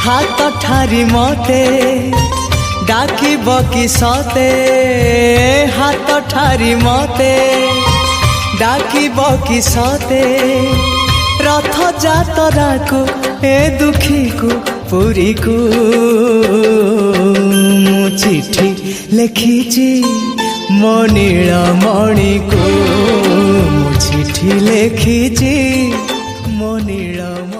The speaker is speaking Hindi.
हाथ ठारी मते डाकिब कि सते हाथ ठारी मते डाकिब कि सते रथ जातरा को ए दुखी को पुरी को मु चिठी लिखिची मो नीलमणि को मु चिठी लिखिची मो नीलमणि।